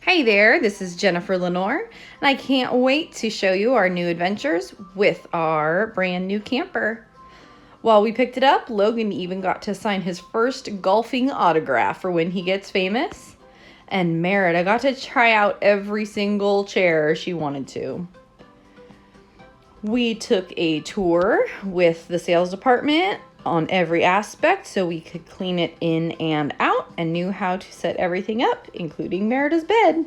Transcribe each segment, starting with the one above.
Hey there, this is Jennifer Lenore, and I can't wait to show you our new adventures with our brand new camper. While we picked it up, Logan even got to sign his first golfing autograph for when he gets famous, and Merida got to try out every single chair she wanted to. We took a tour with the sales department on every aspect so we could clean it in and out and knew how to set everything up, including Merida's bed.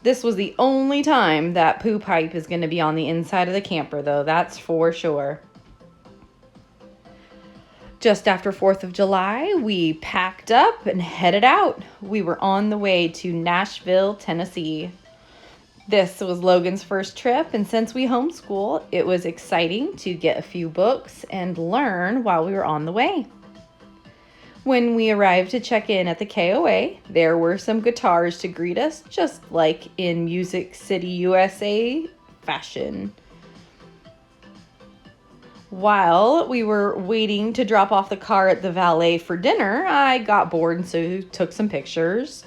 This was the only time that poo pipe is going to be on the inside of the camper, though, that's for sure. Just after 4th of July, we packed up and headed out. We were on the way to Nashville, Tennessee. This was Logan's first trip, and since we homeschool, it was exciting to get a few books and learn while we were on the way. When we arrived to check in at the KOA, there were some guitars to greet us, just like in Music City, USA fashion. While we were waiting to drop off the car at the valet for dinner, I got bored and so took some pictures.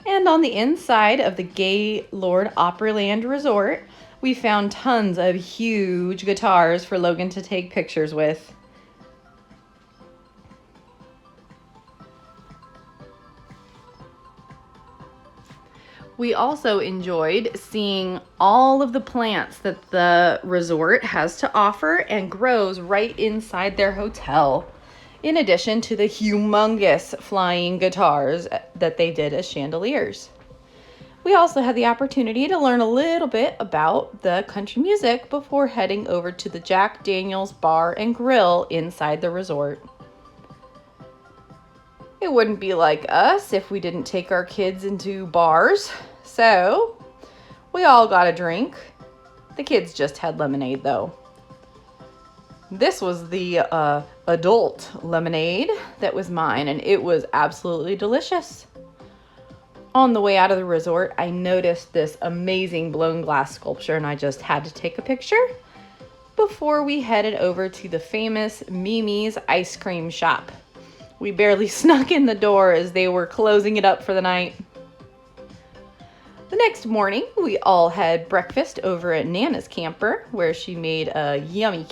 And on the inside of the Gaylord Opryland Resort, we found tons of huge guitars for Logan to take pictures with. We also enjoyed seeing all of the plants that the resort has to offer and grows right inside their hotel, in addition to the humongous flying guitars that they did as chandeliers. We also had the opportunity to learn a little bit about the country music before heading over to the Jack Daniel's Bar and Grill inside the resort. It wouldn't be like us if we didn't take our kids into bars, so we all got a drink. The kids just had lemonade though. This was the adult lemonade that was mine, and it was absolutely delicious. On the way out of the resort, I noticed this amazing blown glass sculpture, and I just had to take a picture before we headed over to the famous Mimi's ice cream shop. We barely snuck in the door as they were closing it up for the night. The next morning, we all had breakfast over at Nana's camper, where she made a yummy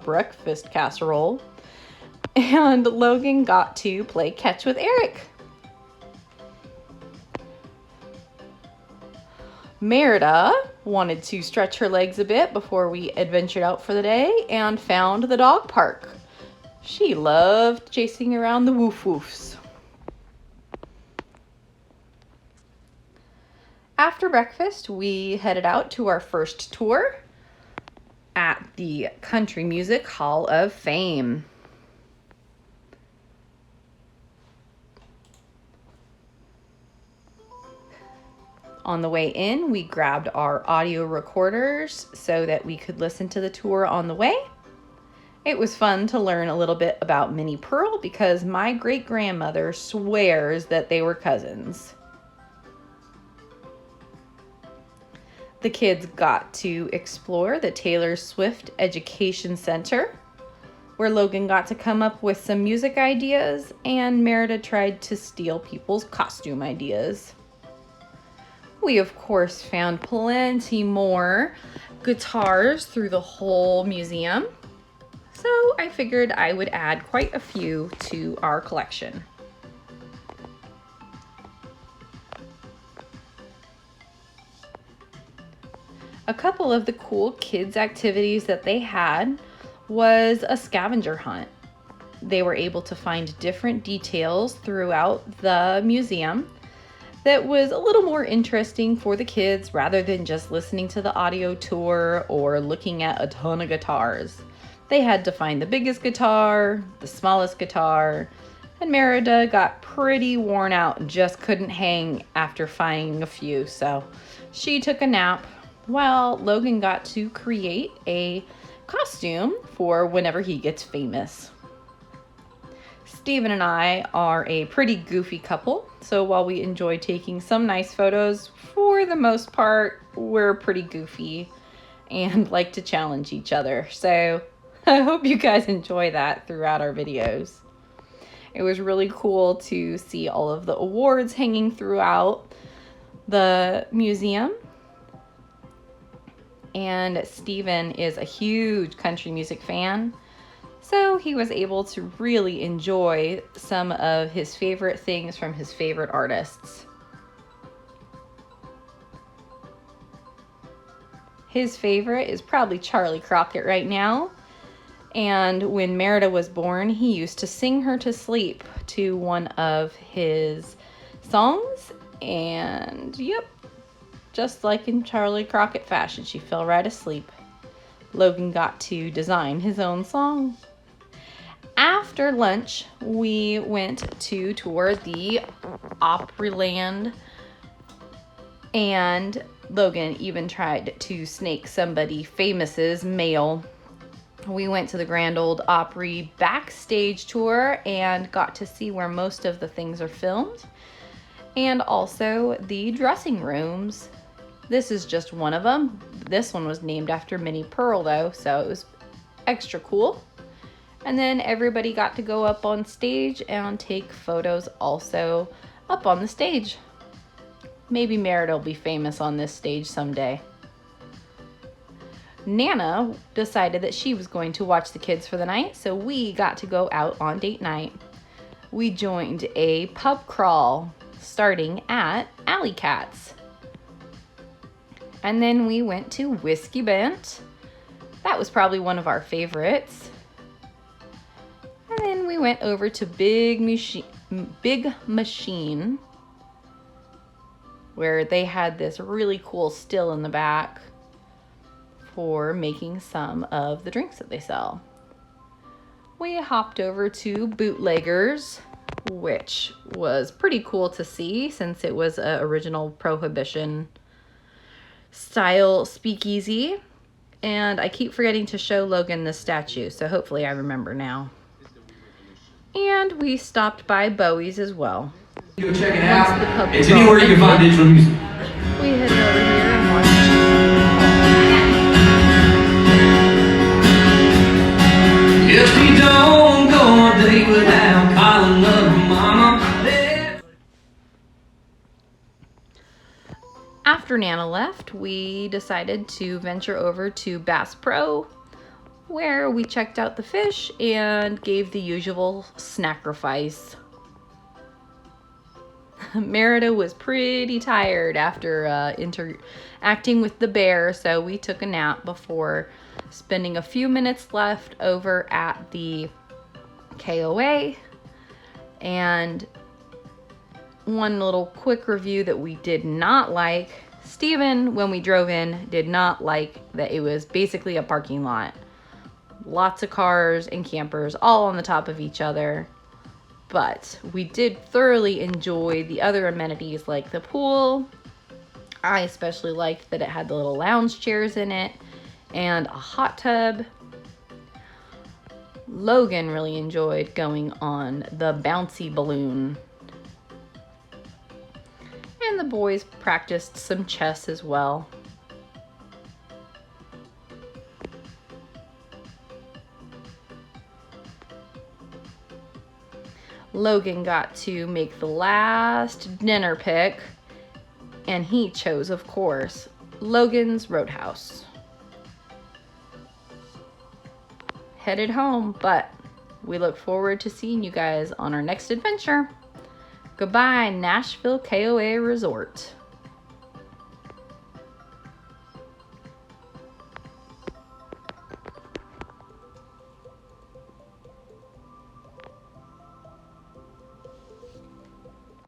breakfast casserole. And Logan got to play catch with Eric. Merida wanted to stretch her legs a bit before we adventured out for the day and found the dog park. She loved chasing around the woof woofs. After breakfast, we headed out to our first tour at the Country Music Hall of Fame. On the way in, we grabbed our audio recorders so that we could listen to the tour on the way. It was fun to learn a little bit about Minnie Pearl because my great-grandmother swears that they were cousins. The kids got to explore the Taylor Swift Education Center, where Logan got to come up with some music ideas and Merida tried to steal people's costume ideas. We, of course, found plenty more guitars through the whole museum, so I figured I would add quite a few to our collection. A couple of the cool kids' activities that they had was a scavenger hunt. They were able to find different details throughout the museum that was a little more interesting for the kids rather than just listening to the audio tour or looking at a ton of guitars. They had to find the biggest guitar, the smallest guitar, and Merida got pretty worn out and just couldn't hang after finding a few, so she took a nap while Logan got to create a costume for whenever he gets famous. Steven and I are a pretty goofy couple, so while we enjoy taking some nice photos, for the most part, we're pretty goofy and like to challenge each other. So I hope you guys enjoy that throughout our videos. It was really cool to see all of the awards hanging throughout the museum. And Steven is a huge country music fan, so he was able to really enjoy some of his favorite things from his favorite artists. His favorite is probably Charlie Crockett right now. And when Merida was born, he used to sing her to sleep to one of his songs. And yep, just like in Charlie Crockett fashion, she fell right asleep. Logan got to design his own song. After lunch, we went to tour the Opryland, and Logan even tried to snake somebody famous's mail. We went to the Grand Ole Opry backstage tour and got to see where most of the things are filmed, and also the dressing rooms. This is just one of them. This one was named after Minnie Pearl though, so it was extra cool. And then everybody got to go up on stage and take photos also up on the stage. Maybe Merida will be famous on this stage someday. Nana decided that she was going to watch the kids for the night, so we got to go out on date night. We joined a pub crawl starting at Alley Cats. And then we went to Whiskey Bent. That was probably one of our favorites. And then we went over to Big Machine, where they had this really cool still in the back for making some of the drinks that they sell. We hopped over to Bootleggers, which was pretty cool to see since it was an original Prohibition style speakeasy. And I keep forgetting to show Logan this statue, so hopefully I remember now. And we stopped by Bowie's as well. Go check it out. It's anywhere you can find digital music. We headed over here and watched. If we don't go a day without calling love mama. After Nana left, we decided to venture over to Bass Pro, where we checked out the fish and gave the usual sacrifice. Merida was pretty tired after interacting with the bear, so we took a nap before spending a few minutes left over at the KOA. And one little quick review that we did not like. Steven, when we drove in, did not like that it was basically a parking lot. Lots of cars and campers all on the top of each other. But we did thoroughly enjoy the other amenities like the pool. I especially liked that it had the little lounge chairs in it and a hot tub. Logan really enjoyed going on the bouncy balloon. And the boys practiced some chess as well. Logan got to make the last dinner pick, and he chose, of course, Logan's Roadhouse. Headed home, but we look forward to seeing you guys on our next adventure. Goodbye, Nashville KOA Resort.